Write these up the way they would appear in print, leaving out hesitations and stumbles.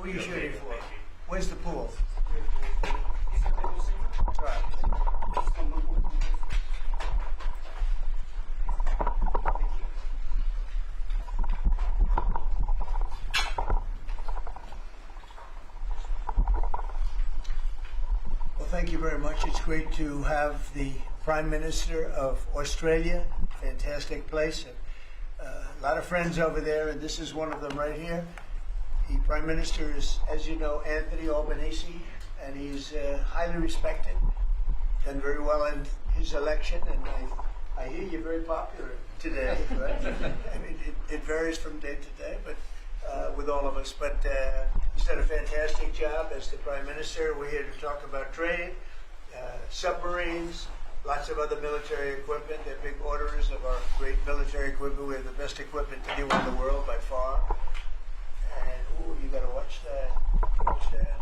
Who are you shooting for? Where's the pool? Is it table single? Right. Well, thank you very much. It's great to have the Prime Minister of Australia. Fantastic place. A lot of friends over there, and this is one of them right here. The Prime Minister is, as you know, Anthony Albanese, and he's highly respected, done very well in his election, and I hear you're very popular today, right? I mean, it varies from day to day, but with all of us. But he's done a fantastic job as the Prime Minister. We're here to talk about trade, submarines, lots of other military equipment. They're big orderers of our great military equipment. We have the best equipment anywhere in the world by far. And, ooh, you gotta watch that. Watch that.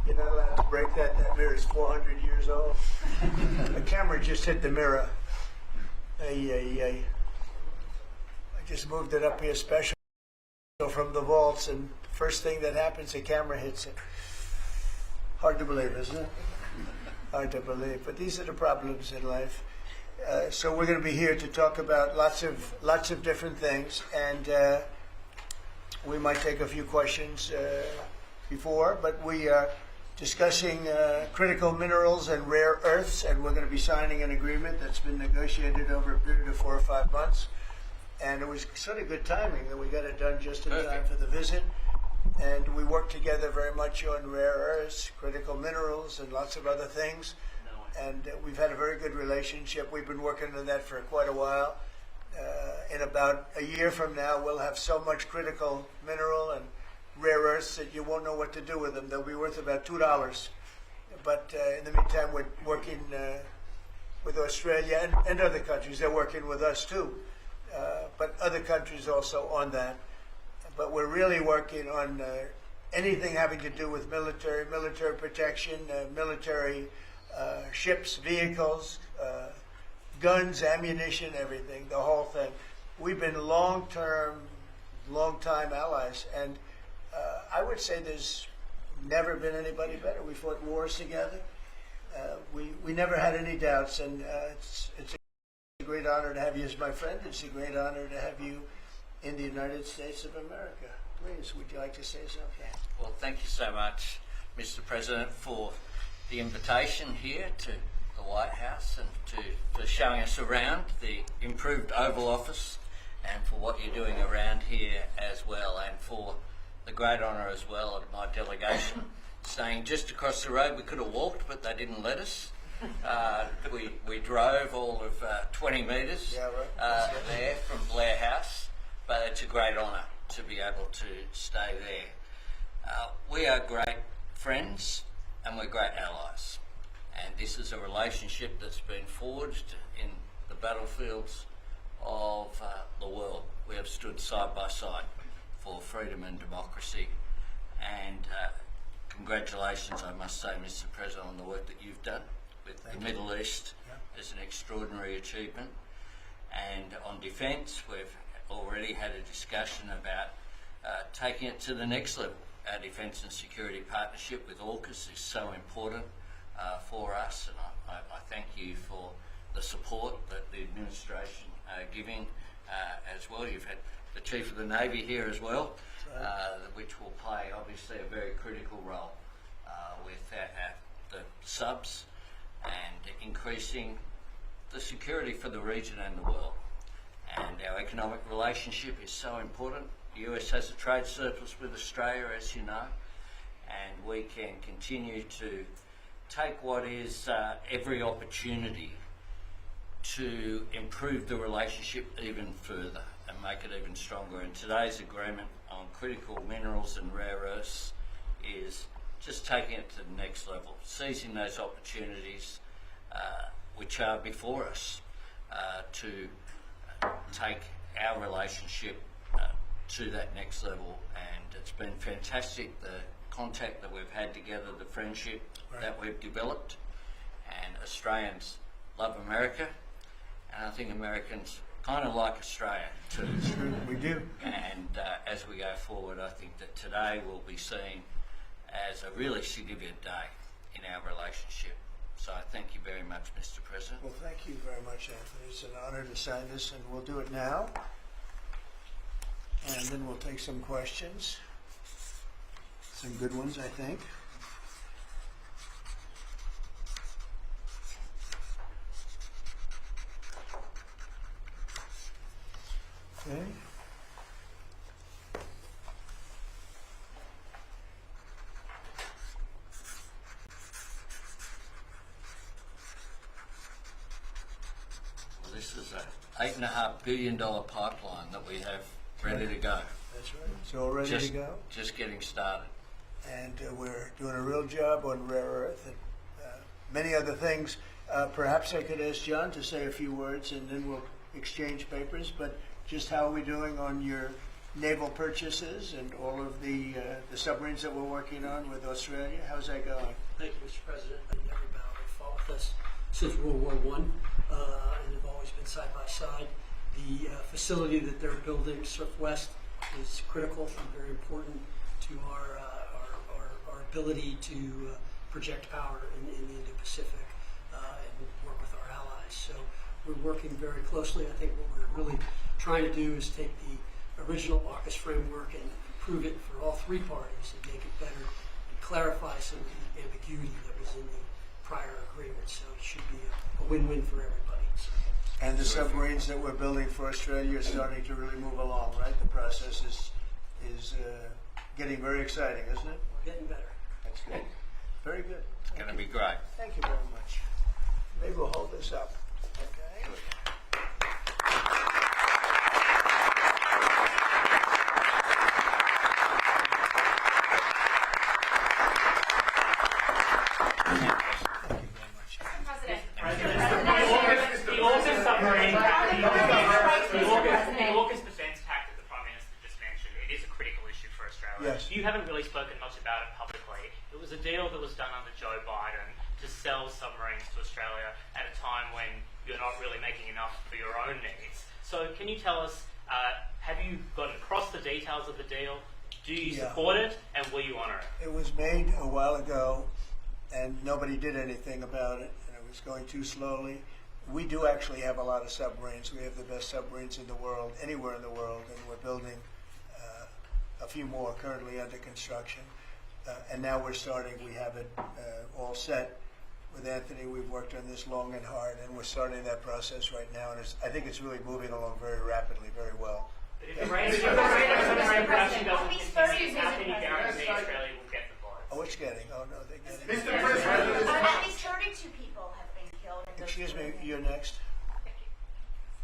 You're not allowed to break that. That mirror is 400 years old. The camera just hit the mirror. I just moved it up here special from the vaults, and first thing that happens, the camera hits it. Hard to believe, isn't it? Hard to believe, but these are the problems in life. So we're going to be here to talk about lots of different things, and we might take a few questions before, but we are discussing critical minerals and rare earths, and we're going to be signing an agreement that's been negotiated over a period of 4 or 5 months. And it was sort of good timing that we got it done just in time for the visit. And we worked together very much on rare earths, critical minerals, and lots of other things. And we've had a very good relationship. We've been working on that for quite a while. In about a year from now, we'll have so much critical mineral and rare earths that you won't know what to do with them. They'll be worth about $2. But in the meantime, we're working with Australia and other countries. They're working with us too. But other countries also on that. But we're really working on anything having to do with military protection, military ships, vehicles, guns, ammunition, everything, the whole thing. We've been long-time allies, and I would say there's never been anybody better. We fought wars together. We never had any doubts, and it's a great honor to have you as my friend. It's a great honor to have you in the United States of America. Please, would you like to say something? Well, thank you so much, Mr. President, for the invitation here to the White House and for showing us around the improved Oval Office, and for what you're doing around here as well, and for the great honour as well of my delegation staying just across the road. We could have walked, but they didn't let us. We drove all of 20 metres there from Blair House, but it's a great honour to be able to stay there. We are great friends and we're great allies, and this is a relationship that's been forged in the battlefields of the world. We have stood side by side for freedom and democracy, and congratulations, I must say, Mr. President, on the work that you've done with the Middle East. Is an extraordinary achievement. And on defence, we've already had a discussion about taking it to the next level. Our defence and security partnership with AUKUS is so important for us, and I thank you for the support that the administration are giving as well. You've had the Chief of the Navy here as well, which will play obviously a very critical role with the subs and increasing the security for the region and the world. And our economic relationship is so important. The US has a trade surplus with Australia, as you know, and we can continue to take what is every opportunity to improve the relationship even further and make it even stronger. And today's agreement on critical minerals and rare earths is just taking it to the next level, seizing those opportunities which are before us to take our relationship to that next level. And it's been fantastic, the contact that we've had together, the friendship that we've developed. And Australians love America, and I think Americans kind of like Australia too. We do. And as we go forward, I think that today will be seen as a really significant day in our relationship. So I thank you very much, Mr. President. Well, thank you very much, Anthony. It's an honor to sign this, and we'll do it now. And then we'll take some questions. Some good ones, I think. Okay. Well, this is a $8.5 billion pipeline that we have ready to go. That's right. It's all ready to go. Just getting started. And we're doing a real job on rare earth and many other things. Perhaps I could ask John to say a few words, and then we'll exchange papers. But just how are we doing on your naval purchases and all of the submarines that we're working on with Australia? How's that going? Thank you, Mr. President. And everybody who fought with us since World War I, and have always been side by side. The facility that they're building, Surf West, is critical and very important to our ability to project power in the Indo-Pacific and work with our allies. So we're working very closely. I think what we're really trying to do is take the original AUKUS framework and improve it for all three parties and make it better and clarify some of the ambiguity that was in the prior agreement. So it should be a win-win for everybody. So. And the submarines that we're building for Australia are starting to really move along, right? The process is getting very exciting, isn't it? We're getting better. That's good. Very good. It's going to be great. Thank you very much. Maybe we'll hold this up. Okay. Thank you very much. President. The AUKUS submarine, the AUKUS defence pact that the Prime Minister just mentioned, it is a critical issue for Australia. Yes. You haven't really spoken much about it publicly. It was a deal that was done under Joe Biden to sell submarines to Australia at a time when you're not really making enough for your own needs. So can you tell us, have you gotten across the details of the deal? Do you support it, and will you honour it? It was made a while ago, and nobody did anything about it, and it was going too slowly. We do actually have a lot of submarines. We have the best submarines in the world, anywhere in the world, and we're building a few more currently under construction. And now we're starting, we have it all set. With Anthony, we've worked on this long and hard, and we're starting that process right now, and I think it's really moving along very rapidly, very well. But if the rate of submarine production doesn't continue, how can you guarantee Australia will get the votes? Oh, it's getting, oh no, they're getting. Mr. President. At least 32 people have been killed in those Excuse me, two. you're next. Thank you.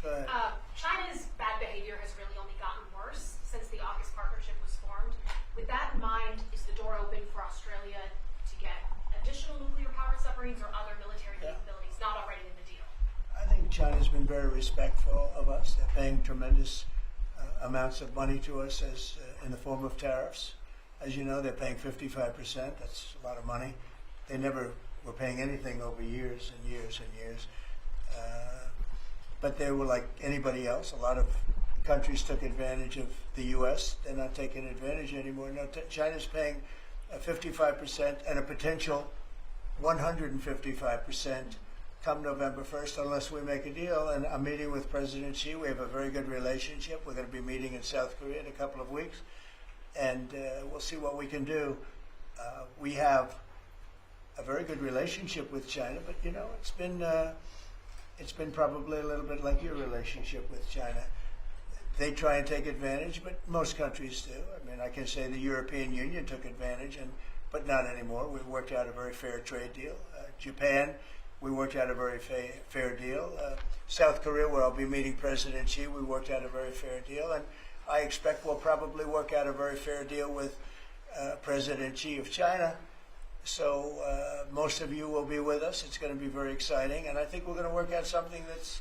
Go ahead. China's bad behavior has really only gotten worse since the AUKUS partnership was formed. With that in mind, is the door open for Australia to get additional nuclear-powered submarines or other military capabilities not already in the deal? I think China's been very respectful of us. They're paying tremendous amounts of money to us as in the form of tariffs. As you know, they're paying 55%. That's a lot of money. They never were paying anything over years and years and years. But they were like anybody else. A lot of countries took advantage of the U.S. They're not taking advantage anymore. No, China's paying 55% and a potential 155% come November 1st unless we make a deal. And I'm meeting with President Xi. We have a very good relationship. We're going to be meeting in South Korea in a couple of weeks. And we'll see what we can do. We have a very good relationship with China, but you know, it's been probably a little bit like your relationship with China. They try and take advantage, but most countries do. I mean, I can say the European Union took advantage, but not anymore. We worked out a very fair trade deal. Japan, we worked out a very fair deal. South Korea, where I'll be meeting President Xi, we worked out a very fair deal. And I expect we'll probably work out a very fair deal with President Xi of China. So most of you will be with us. It's going to be very exciting. And I think we're going to work out something that's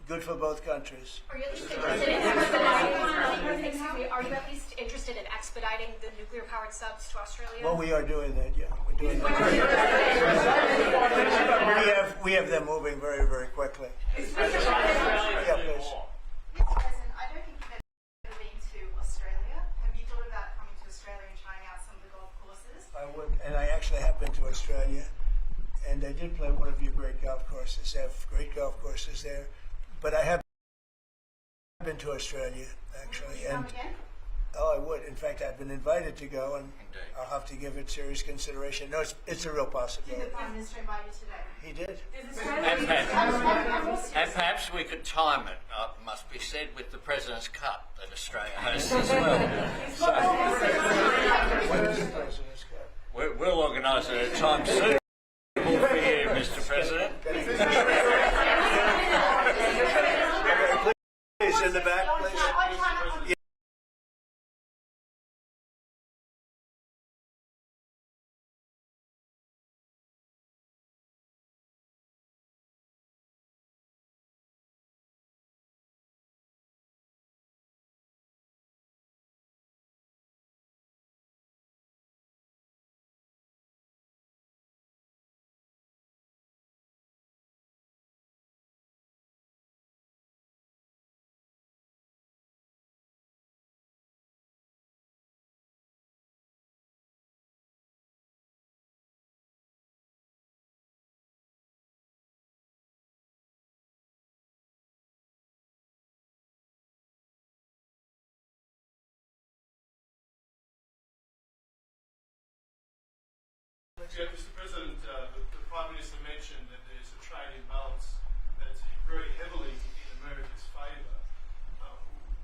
good for both countries. Are you at least interested in expediting? Are you at least interested in expediting the nuclear-powered subs to Australia? Well, we are doing that. Yeah, we're doing that. We have them moving very, very quickly. Australia is doing please. more. to Australia, and I did play one of your great golf courses. They have great golf courses there. But I have been to Australia, actually. Come again? Oh, I would. In fact, I've been invited to go, and Indeed. I'll have to give it serious consideration. No, it's a real Did possibility. the Prime Minister invite you today? He did. And perhaps we could time it, must be said, with the President's Cup that Australia hosts as well. When is the President's Cup? We'll organise it at a time suitable for you, Mr. President. Please, in the back, please. Yeah, Mr. President, the Prime Minister mentioned that there's a trade imbalance that's very heavily in America's favour.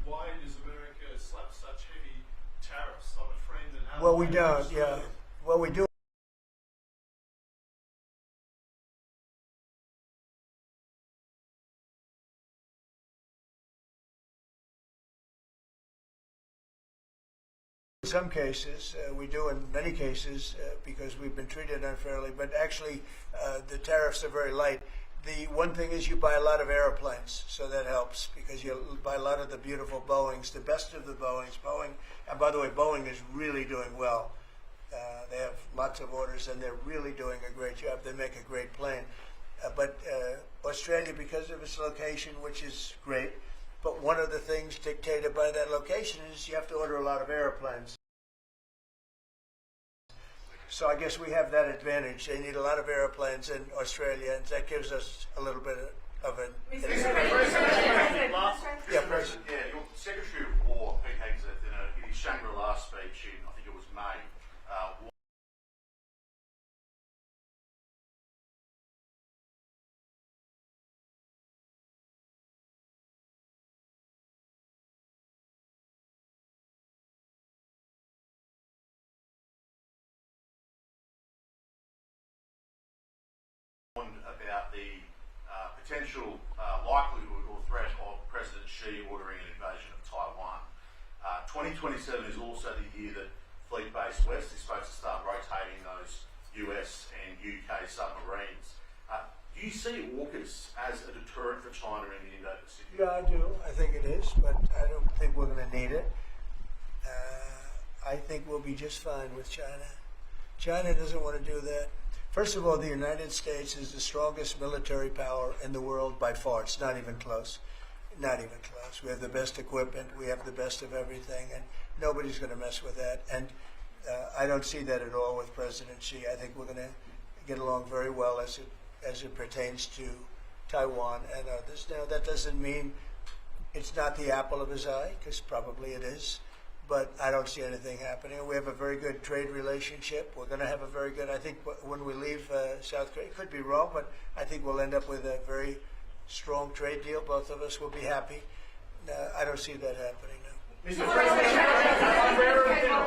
Why does America slap such heavy tariffs on a friend and ally? Well, we don't, yeah. Well, we do. In some cases, we do in many cases because we've been treated unfairly, but actually the tariffs are very light. The one thing is you buy a lot of airplanes, so that helps because you buy a lot of the beautiful Boeings, the best of the Boeings. Boeing, and by the way, Boeing is really doing well. They have lots of orders and they're really doing a great job. They make a great plane. But Australia, because of its location, which is great, but one of the things dictated by that location is you have to order a lot of airplanes. So I guess we have that advantage. They need a lot of airplanes in Australia, and that gives us a little bit of an advantage. Yeah, President. Yeah, your Secretary of War, Pete Hegseth, in his Shangri-La speech in, I think it was May, about the potential likelihood or threat of President Xi ordering an invasion of Taiwan. 2027 is also the year that Fleet Base West is supposed to start rotating those US and UK submarines. Do you see AUKUS as a deterrent for China in the Indo-Pacific? Yeah, I do. I think it is, but I don't think we're going to need it. I think we'll be just fine with China. China doesn't want to do that. First of all, the United States is the strongest military power in the world by far. It's not even close. Not even close. We have the best equipment. We have the best of everything, and nobody's going to mess with that. And I don't see that at all with President Xi. I think we're going to get along very well as it pertains to Taiwan and others. Now, that doesn't mean it's not the apple of his eye, because probably it is. But I don't see anything happening. We have a very good trade relationship. We're going to have a very good, I think when we leave South Korea, could be wrong, but I think we'll end up with a very strong trade deal. Both of us will be happy. I don't see that happening now. Mr. President,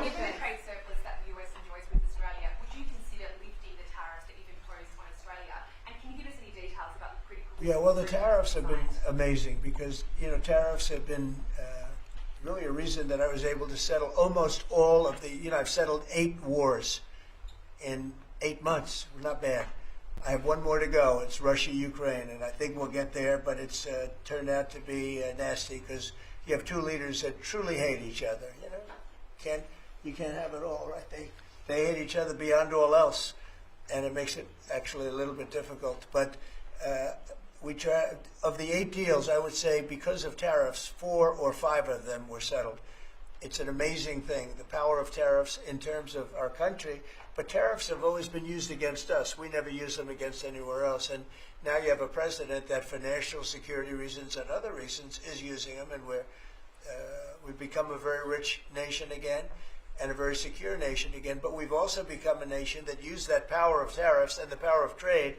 given the trade surplus that the US enjoys with Australia, would you consider lifting the tariffs that you've imposed on Australia? And can you give us any details about the critical... Yeah, well, the tariffs have been amazing because, tariffs have been really a reason that I was able to settle almost all of the, I've settled 8 wars in 8 months. Not bad. I have one more to go. It's Russia, Ukraine, and I think we'll get there, but it's turned out to be nasty because you have 2 leaders that truly hate each other. You can't have it all, right? They hate each other beyond all else, and it makes it actually a little bit difficult. But we try, of the 8 deals, I would say because of tariffs, 4 or 5 of them were settled. it's an amazing thing, the power of tariffs in terms of our country. But tariffs have always been used against us. We never use them against anywhere else. And now you have a president that for national security reasons and other reasons is using them, and we've become a very rich nation again and a very secure nation again. But we've also become a nation that used that power of tariffs and the power of trade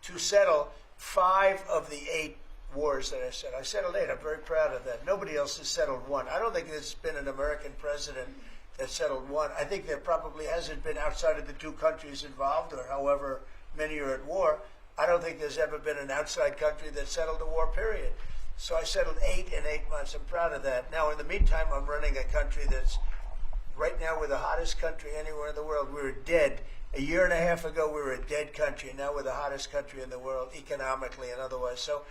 to settle 5 of the 8 wars that I said. I settled 8. I'm very proud of that. Nobody else has settled 1. I don't think there's been an American president that settled 1. I think there probably hasn't been, outside of the 2 countries involved, or however many are at war. I don't think there's ever been an outside country that settled a war, period. So I settled 8 in 8 months. I'm proud of that. Now, in the meantime, I'm running a country that's, right now, we're the hottest country anywhere in the world. We were dead. A year and a half ago, we were a dead country. Now we're the hottest country in the world, economically and otherwise. So,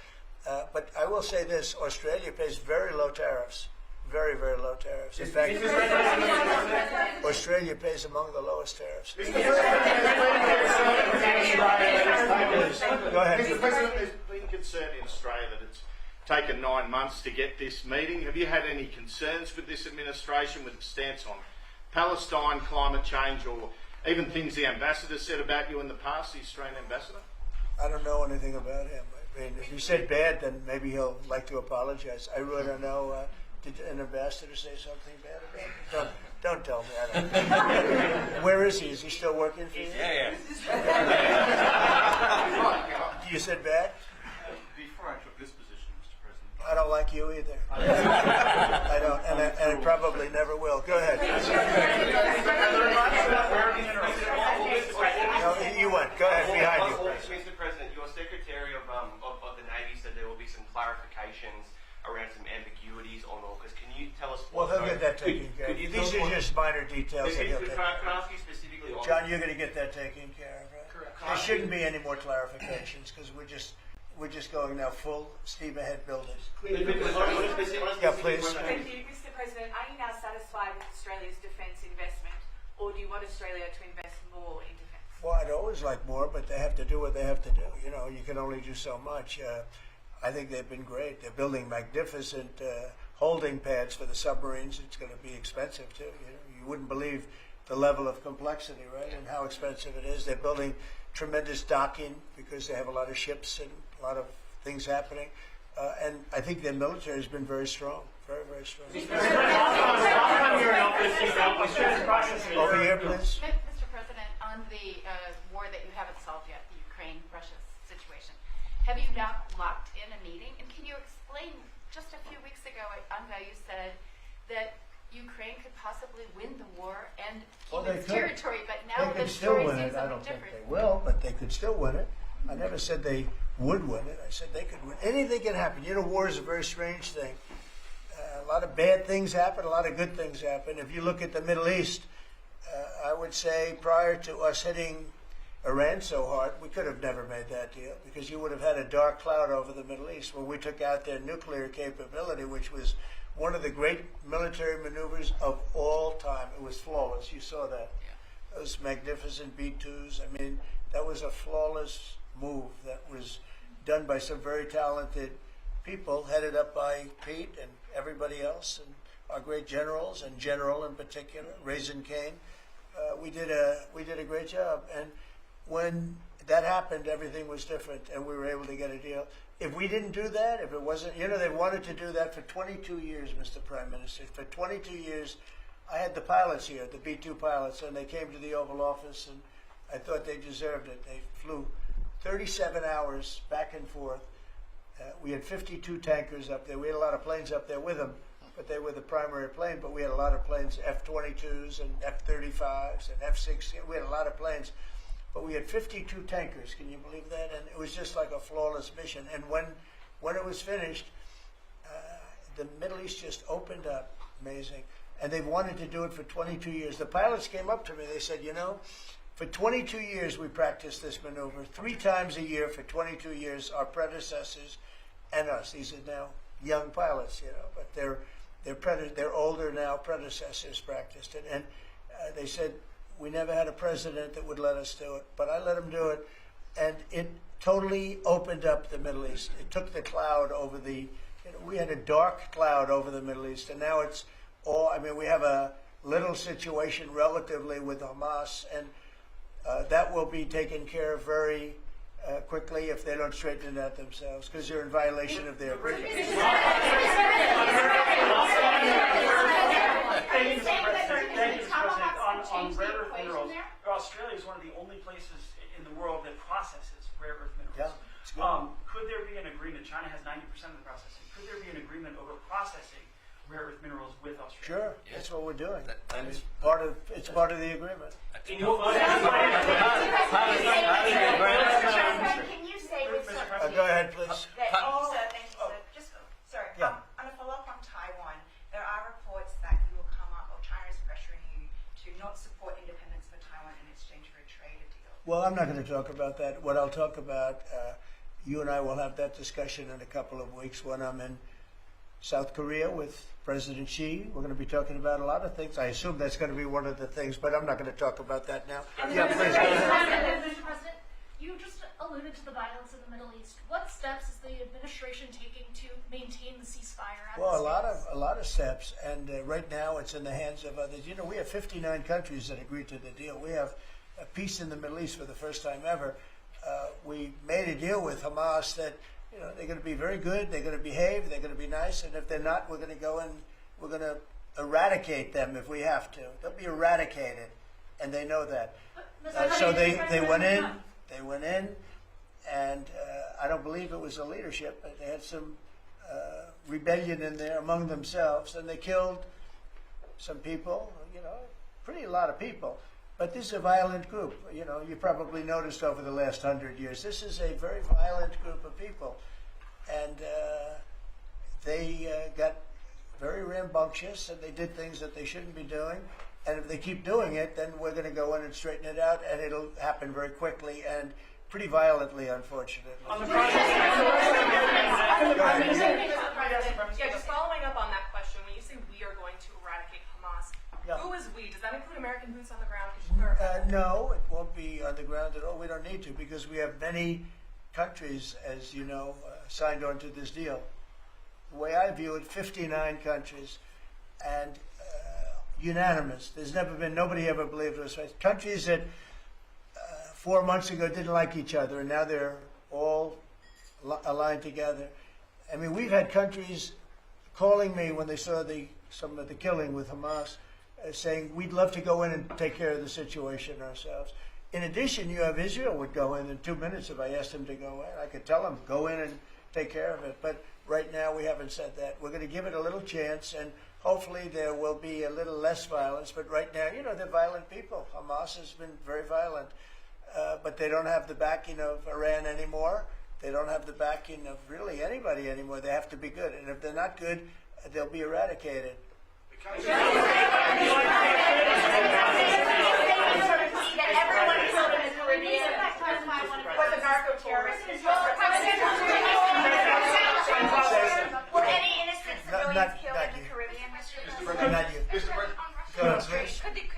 but I will say this, Australia pays very low tariffs. Very, very low tariffs. In fact, Australia pays among the lowest tariffs. Go ahead. Mr. President, there's been concern in Australia that it's taken 9 months to get this meeting. Have you had any concerns with this administration, with its stance on Palestine, climate change, or even things the ambassador said about you in the past, the Australian ambassador? I don't know anything about him. I mean, if he said bad, then maybe he'll like to apologize. I really don't know. Did an ambassador say something bad about him? Don't tell me. I don't. Where is he? Is he still working for you? Yeah. You said bad? Before I took this position, Mr. President, I don't like you either. I don't, and I probably never will. Go ahead. No, you went. Go ahead, behind you. Mr. President, your Secretary of the Navy said there will be some clarifications around some ambiguities on AUKUS. Can you tell us Well, what he'll get that taken care of. These are just minor details that he'll take. Can I ask you specifically on John, you're going to get that taken care of, right? Correct. There shouldn't be any more clarifications because we're just going now full steam ahead building. Yeah, please. Thank you, Mr. President. Are you now satisfied with Australia's defence investment, or do you want Australia to invest more in defence? Well, I'd always like more, but they have to do what they have to do. You know, you can only do so much. I think they've been great. They're building magnificent holding pads for the submarines. It's going to be expensive too. You wouldn't believe the level of complexity, right, and how expensive it is. They're building tremendous docking because they have a lot of ships and a lot of things happening. And I think their military has been very strong, very, very strong. Over here, please. Mr. President, on the war that you haven't solved yet, the Ukraine-Russia situation, have you now locked in a meeting? And can you explain, just a few weeks ago at UNGA, you said that Ukraine could possibly win the war and keep its territory, but now They the could still story win seems it. I something don't think different. they will, but they could still win it. I never said they would win it. I said they could win. Anything can happen. You know, war is a very strange thing. A lot of bad things happen, a lot of good things happen. If you look at the Middle East, I would say prior to us hitting Iran so hard, we could have never made that deal because you would have had a dark cloud over the Middle East when we took out their nuclear capability, which was one of the great military maneuvers of all time. It was flawless. You saw that. Yeah. Those magnificent B-2s. I mean, that was a flawless move that was done by some very talented people, headed up by Pete and everybody else, and our great generals, and General in particular, Raisin Kane. We did a great job. And when that happened, everything was different, and we were able to get a deal. If we didn't do that, if it wasn't, you know, they wanted to do that for 22 years, Mr. Prime Minister. For 22 years, I had the pilots here, the B-2 pilots, and they came to the Oval Office, and I thought they deserved it. They flew 37 hours back and forth. We had 52 tankers up there. We had a lot of planes up there with them, but they were the primary plane, but we had a lot of planes, F-22s and F-35s and F-16. We had a lot of planes. But we had 52 tankers, can you believe that? And it was just like a flawless mission. And when it was finished, the Middle East just opened up, amazing. And they've wanted to do it for 22 years. The pilots came up to me, they said, you know, for 22 years we practiced this maneuver. 3 times a year for 22 years, our predecessors and us. These are now young pilots, you know, but they're older now, predecessors practiced it. And they said, we never had a president that would let us do it, but I let him do it, and it totally opened up the Middle East. It took the cloud over we had a dark cloud over the Middle East, and now it's or, I mean, we have a little situation relatively with Hamas, and that will be taken care of very quickly if they don't straighten it out themselves, because they're in violation of their agreement. Thank you, Mr. President. On rare earth minerals, Australia is one of the only places in the world that processes rare earth minerals. Yeah, it's good. Could there be an agreement? China has 90% of the processing. Could there be an agreement over processing rare earth minerals with Australia? Sure, that's what we're doing. That is It's part of the agreement. Can you say with Go ahead, please. Thank you, sir. Just, sorry, Yeah. on a follow-up on Taiwan, there are reports that you will come up, or China is pressuring you to not support independence for Taiwan in exchange for a trade deal. Well, I'm not going to talk about that. What I'll talk about, you and I will have that discussion in a couple of weeks when I'm in South Korea with President Xi. We're going to be talking about a lot of things. I assume that's going to be one of the things, but I'm not going to talk about that now. Yeah, please. Go ahead. Mr. President, you just alluded to the violence in the Middle East. What steps is the administration taking to maintain the ceasefire? Well, a lot of steps, and right now it's in the hands of others. You know, we have 59 countries that agreed to the deal. We have a peace in the Middle East for the first time ever. We made a deal with Hamas that, you know, they're going to be very good, they're going to behave, they're going to be nice, and if they're not, we're going to go and we're going to eradicate them if we have to. They'll be eradicated, and they know that. So they went in, and I don't believe it was the leadership, but they had some rebellion in there among themselves, and they killed some people, you know, a lot of people. But this is a violent group. You know, you probably noticed over the last 100 years, this is a very violent group of people. And they got very rambunctious, and they did things that they shouldn't be doing. And if they keep doing it, then we're going to go in and straighten it out, and it'll happen very quickly and pretty violently, unfortunately. Yeah, just following up on that question, when you say we are going to eradicate Hamas, Yeah. who is we? Does that include American boots on the ground? No, it won't be on the ground at all. We don't need to, because we have many countries, as you know, signed on to this deal. The way I view it, 59 countries, and unanimous. There's never been, nobody ever believed us. Countries that 4 months ago didn't like each other, and now they're all aligned together. I mean, we've had countries calling me when they saw some of the killing with Hamas, saying, we'd love to go in and take care of the situation ourselves. In addition, you have Israel would go in 2 minutes if I asked them to go in. I could tell them, go in and take care of it. But right now, we haven't said that. We're going to give it a little chance, and hopefully there will be a little less violence. But right now, you know, they're violent people. Hamas has been very violent. But they don't have the backing of Iran anymore. They don't have the backing of really anybody anymore. They have to be good. And if they're not good, they'll be eradicated. that everyone killed in the Caribbean was a narco-terrorist. Were any innocent civilians killed in the Caribbean, Mr. President? Not you. Could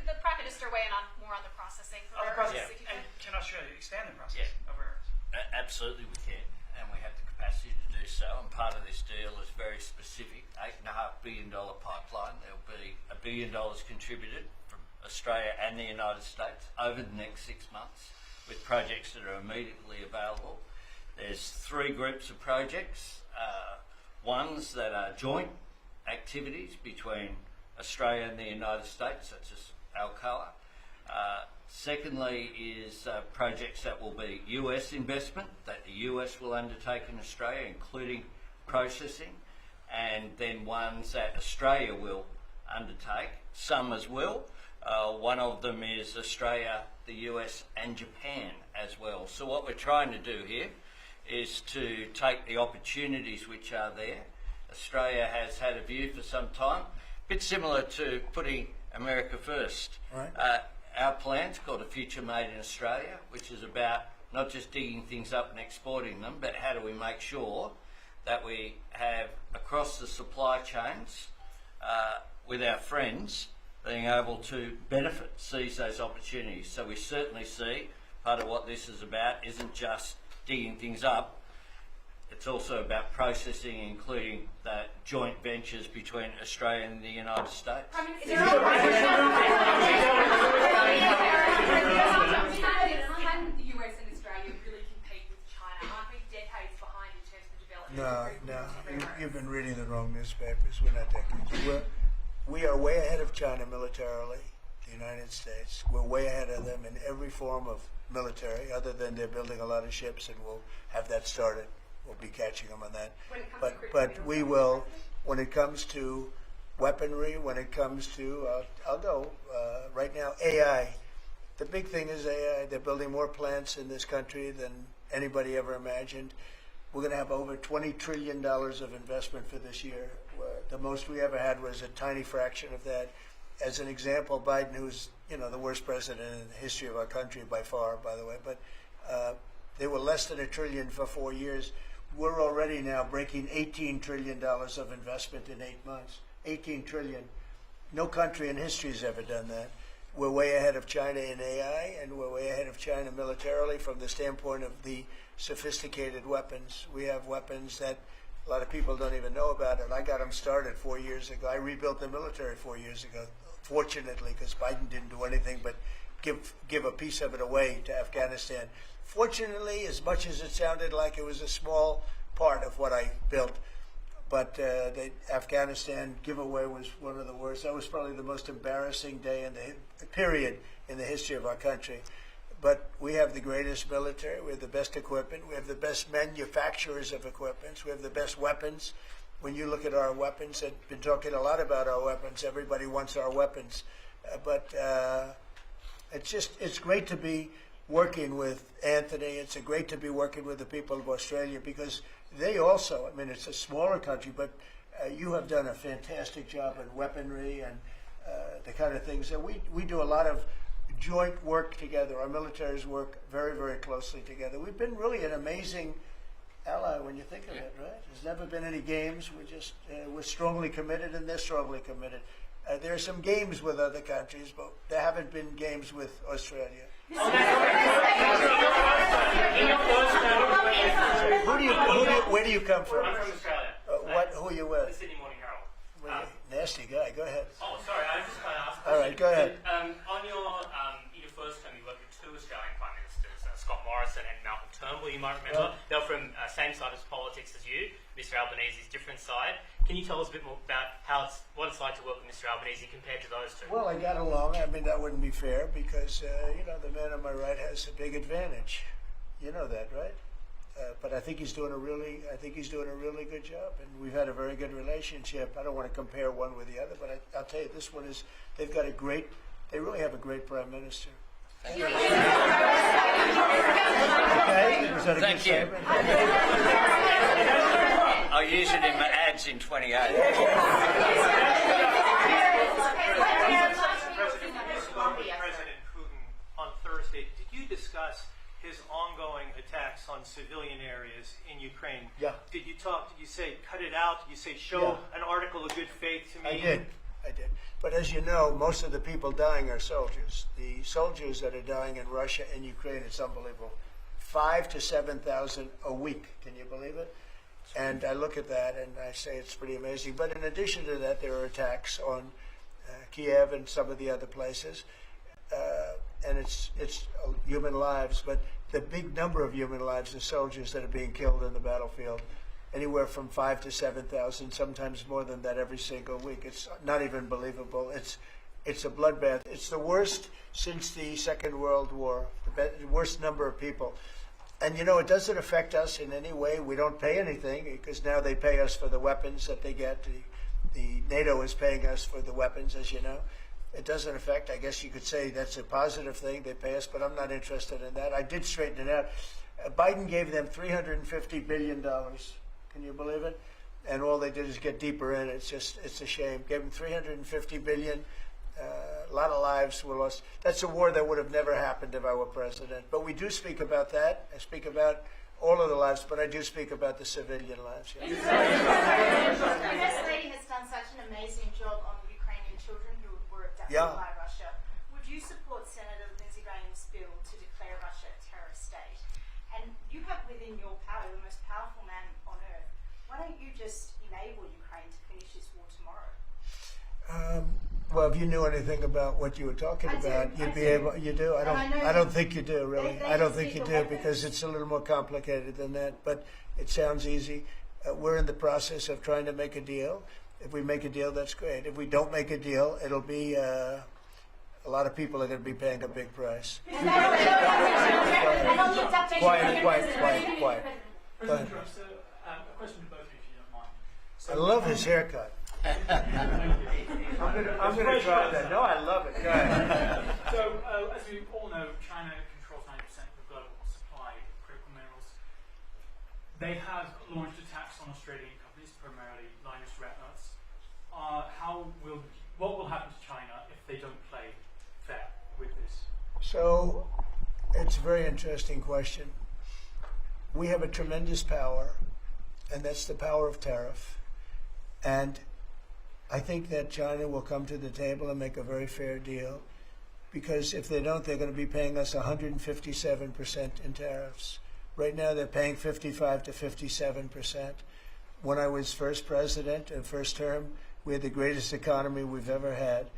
the Prime Minister weigh in on more on the processing? On the process, and can Australia expand the process of rare earths? Absolutely we can, and we have the capacity to do so, and part of this deal is very specific, $8.5 billion pipeline. There'll be $1 billion contributed from Australia and the United States over the next 6 months with projects that are immediately available. There's 3 groups of projects, ones that are joint activities between Australia and the United States, such as Alcoa. Secondly is projects that will be US investment, that the US will undertake in Australia, including processing, and then ones that Australia will undertake, some as well. One of them is Australia, the US and Japan as well. So what we're trying to do here is to take the opportunities which are there. Australia has had a view for some time, a bit similar to putting America first. Right. Our plan's called A Future Made in Australia, which is about not just digging things up and exporting them, but how do we make sure that we have across the supply chains with our friends being able to benefit, seize those opportunities. So we certainly see part of what this is about isn't just digging things up. it's also about processing, including the joint ventures between Australia and the United States. Can the US and Australia really compete with China? Aren't we decades behind in terms of development? No, you've been reading the wrong newspapers. We're not decades. We are way ahead of China militarily, the United States. We're way ahead of them in every form of military, other than they're building a lot of ships, and we'll have that started. We'll be catching them on that. But we will, when it comes to weaponry, when it comes to, I'll go right now, AI. The big thing is AI. They're building more plants in this country than anybody ever imagined. We're going to have over $20 trillion of investment for this year. The most we ever had was a tiny fraction of that. As an example, Biden, who's the worst president in the history of our country by far, by the way, but they were less than $1 trillion for 4 years. We're already now breaking $18 trillion of investment in 8 months. 18 trillion. No country in history has ever done that. We're way ahead of China in AI, and we're way ahead of China militarily from the standpoint of the sophisticated weapons. We have weapons that a lot of people don't even know about it. I got them started 4 years ago. I rebuilt the military 4 years ago, fortunately, because Biden didn't do anything but give a piece of it away to Afghanistan. Fortunately, as much as it sounded like it was a small part of what I built, but the Afghanistan giveaway was one of the worst. That was probably the most embarrassing day in the period in the history of our country. But we have the greatest military. We have the best equipment. We have the best manufacturers of equipment. We have the best weapons. When you look at our weapons, I've been talking a lot about our weapons. Everybody wants our weapons. But it's great to be working with Anthony. It's great to be working with the people of Australia, because they also, I mean, it's a smaller country, but you have done a fantastic job in weaponry and the kind of things that we do a lot of joint work together. Our militaries work very, very closely together. We've been really an amazing ally when you think of it, right? There's never been any games. We're strongly committed, and they're strongly committed. There are some games with other countries, but there haven't been games with Australia. Where do you come from? I'm from Australia. Who are you with? The Sydney Morning Herald. Nasty guy. Go ahead. Oh, sorry, I was just going to ask. All right, go ahead. On your first term, you worked with two Australian Prime Ministers, Scott Morrison and Malcolm Turnbull, you might remember. They were from same side of politics as you. Mr Albanese's different side. Can you tell us a bit more about what it's like to work with Mr Albanese compared to those two? Well, I got along. I mean, that wouldn't be fair, because the man on my right has a big advantage. You know that, right? But I think he's doing a really good job, and we've had a very good relationship. I don't want to compare one with the other, but I'll tell you, this one is. They really have a great prime minister. Thank you. Okay, was that a Thank good you. statement? I'll use it in my ads in 28. President Putin on Thursday, did you discuss his ongoing attacks on civilian areas in Ukraine? Yeah. Did you say cut it out? Did you say show an article of good faith to me? I did. But as you know, most of the people dying are soldiers. The soldiers that are dying in Russia and Ukraine, it's unbelievable. 5,000 to 7,000 a week. Can you believe it? And I look at that and I say it's pretty amazing. But in addition to that, there are attacks on Kiev and some of the other places. And it's human lives, but the big number of human lives are soldiers that are being killed in the battlefield. Anywhere from 5,000 to 7,000, sometimes more than that every single week. It's not even believable. It's a bloodbath. It's the worst since the Second World War, the worst number of people. And it doesn't affect us in any way. We don't pay anything, because now they pay us for the weapons that they get. The NATO is paying us for the weapons, as you know. It doesn't affect. I guess you could say that's a positive thing. They pay us, but I'm not interested in that. I did straighten it out. Biden gave them $350 billion. Can you believe it? And all they did is get deeper in. It's a shame. Gave them $350 billion. A lot of lives were lost. That's a war that would have never happened if I were president. But we do speak about that. I speak about all of the lives, but I do speak about the civilian lives. Yeah. The First Lady has done such an amazing job on Ukrainian children who were abducted by Russia. Would you support Senator Lindsey Graham's bill to declare Russia a terrorist state? And you have within your power the most powerful man on don't you just enable Ukraine to finish this war tomorrow? Well, if you knew anything about what you were talking about, you'd be able. You do. I don't think you do, really. I don't think you do, because it's a little more complicated than that. But it sounds easy. We're in the process of trying to make a deal. If we make a deal, that's great. If we don't make a deal, it'll be a lot of people are going to be paying a big price. Quiet. President Trump, a question to both of you, if you don't mind. I love his haircut. I'm going to try that. No, I love it. Go ahead. So, as we all know, China controls 90% of the global supply of critical minerals. They have launched attacks on Australian companies, primarily Lynas Rare Earths. What will happen to China if they don't play fair with this? So, it's a very interesting question. We have a tremendous power, and that's the power of tariff. And I think that China will come to the table and make a very fair deal, because if they don't, they're going to be paying us 157% in tariffs. Right now, they're paying 55 to 57%. When I was first president and first term, we had the greatest economy we've ever had.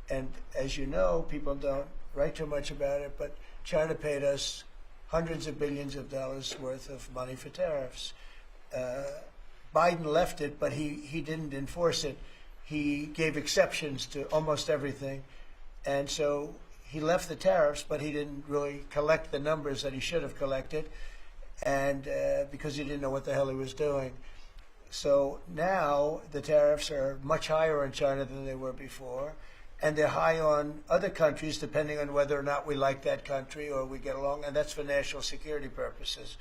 And as you know, people don't write too much about it, but China paid us hundreds of billions of dollars worth of money for tariffs. Biden left it, but he didn't enforce it. He gave exceptions to almost everything. And so he left the tariffs, but he didn't really collect the numbers that he should have collected, and because he didn't know what the hell he was doing. So now the tariffs are much higher in China than they were before, and they're high on other countries depending on whether or not we like that country or we get along, and that's for national security purposes.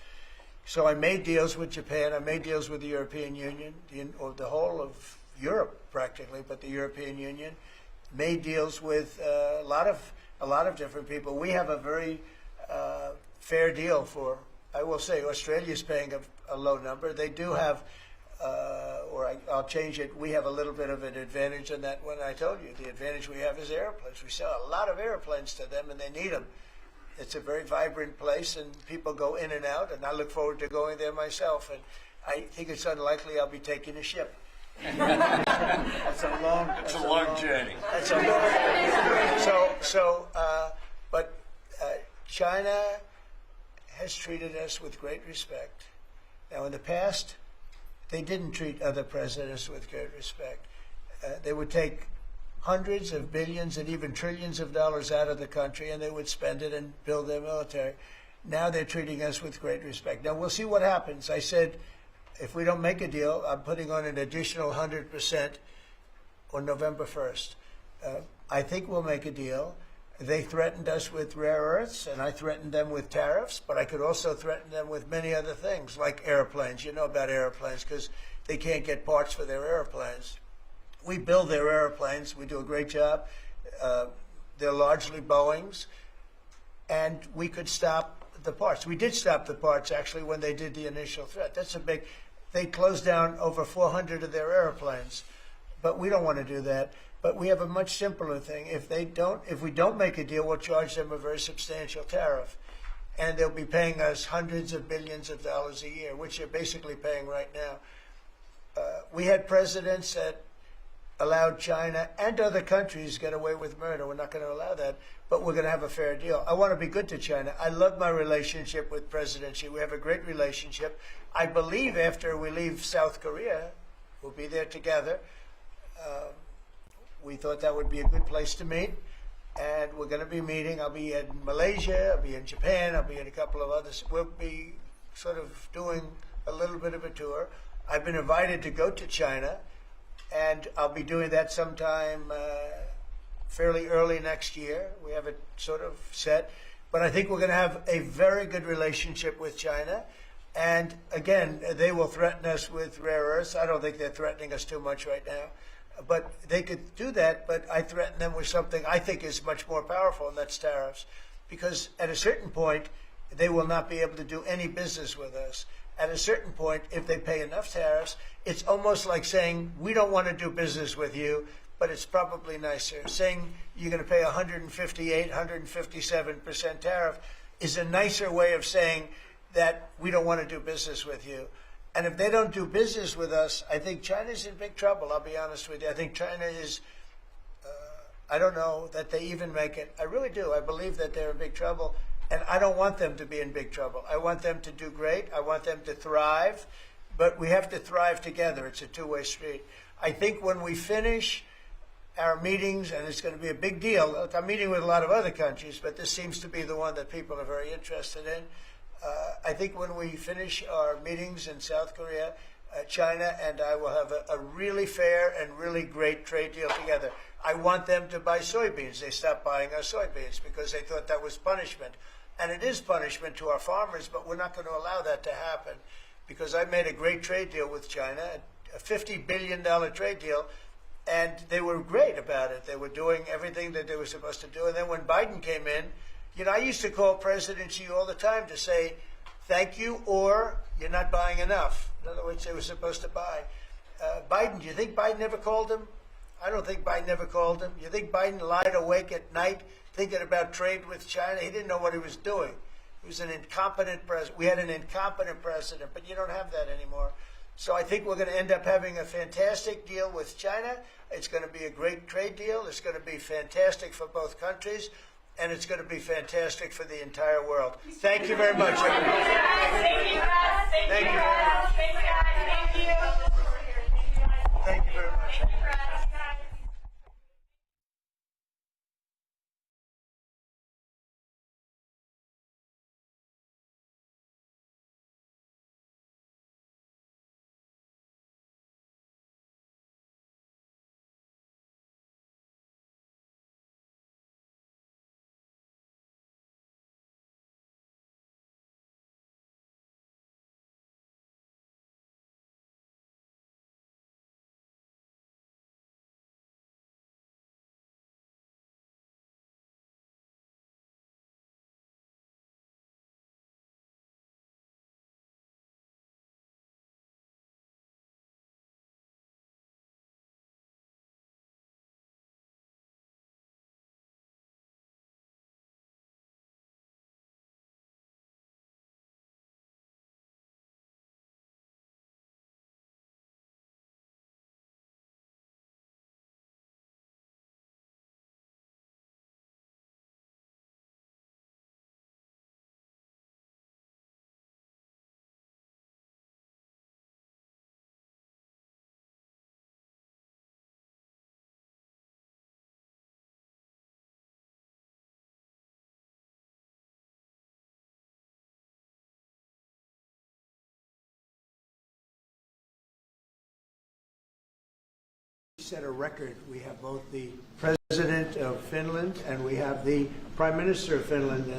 So I made deals with Japan, I made deals with the European Union, or the whole of Europe practically, but the European Union, made deals with a lot of different people. We have a very fair deal for, I will say, Australia's paying a low number. They do have, I'll change it, we have a little bit of an advantage in that one. I told you, the advantage we have is airplanes. We sell a lot of airplanes to them, and they need them. It's a very vibrant place, and people go in and out, and I look forward to going there myself. And I think it's unlikely I'll be taking a ship. That's a long journey. That's a long. But China has treated us with great respect. Now, in the past, they didn't treat other presidents with great respect. They would take hundreds of billions and even trillions of dollars out of the country, and they would spend it and build their military. Now they're treating us with great respect. Now, we'll see what happens. I said, if we don't make a deal, I'm putting on an additional 100% on November 1st. I think we'll make a deal. They threatened us with rare earths, and I threatened them with tariffs, but I could also threaten them with many other things, like airplanes. You know about airplanes, because they can't get parts for their airplanes. We build their airplanes. We do a great job. They're largely Boeings, and we could stop the parts. We did stop the parts, actually, when they did the initial threat. That's a big... They closed down over 400 of their airplanes, but we don't want to do that. But we have a much simpler thing. If we don't make a deal, we'll charge them a very substantial tariff, and they'll be paying us hundreds of billions of dollars a year, which they're basically paying right now. We had presidents that allowed China and other countries get away with murder. We're not going to allow that, but we're going to have a fair deal. I want to be good to China. I love my relationship with President Xi. We have a great relationship. I believe after we leave South Korea, we'll be there together. We thought that would be a good place to meet, and we're going to be meeting. I'll be in Malaysia, I'll be in Japan, I'll be in a couple of others. We'll be sort of doing a little bit of a tour. I've been invited to go to China, and I'll be doing that sometime fairly early next year. We have it sort of set. But I think we're going to have a very good relationship with China. And again, they will threaten us with rare earths. I don't think they're threatening us too much right now. But they could do that, but I threaten them with something I think is much more powerful, and that's tariffs. Because at a certain point, they will not be able to do any business with us. At a certain point, if they pay enough tariffs, it's almost like saying, we don't want to do business with you, but it's probably nicer. Saying you're going to pay 158, 157% tariff is a nicer way of saying that we don't want to do business with you. And if they don't do business with us, I think China's in big trouble, I'll be honest with you. I think China is, I don't know that they even make it. I really do. I believe that they're in big trouble. And I don't want them to be in big trouble. I want them to do great. I want them to thrive. But we have to thrive together. It's a two-way street. I think when we finish our meetings, and it's going to be a big deal. Look, I'm meeting with a lot of other countries, but this seems to be the one that people are very interested in. I think when we finish our meetings in South Korea, China and I will have a really fair and really great trade deal together. I want them to buy soybeans. They stopped buying our soybeans because they thought that was punishment. And it is punishment to our farmers, but we're not going to allow that to happen because I made a great trade deal with China, a $50 billion trade deal, and they were great about it. They were doing everything that they were supposed to do. And then when Biden came in, you know, I used to call President Xi all the time to say, thank you, or you're not buying enough. In other words, they were supposed to buy. Biden, do you think Biden ever called him? I don't think Biden ever called him. You think Biden lied awake at night thinking about trade with China? He didn't know what he was doing. He was an incompetent president. We had an incompetent president, but you don't have that anymore. So I think we're going to end up having a fantastic deal with China. It's going to be a great trade deal. It's going to be fantastic for both countries, and it's going to be fantastic for the entire world. Thank you very much, everybody. Thank you, guys. Thank you very much. Thank you, guys. Thank you. Thank you very much. Set a record. We have both the President of Finland and we have the Prime Minister of Finland.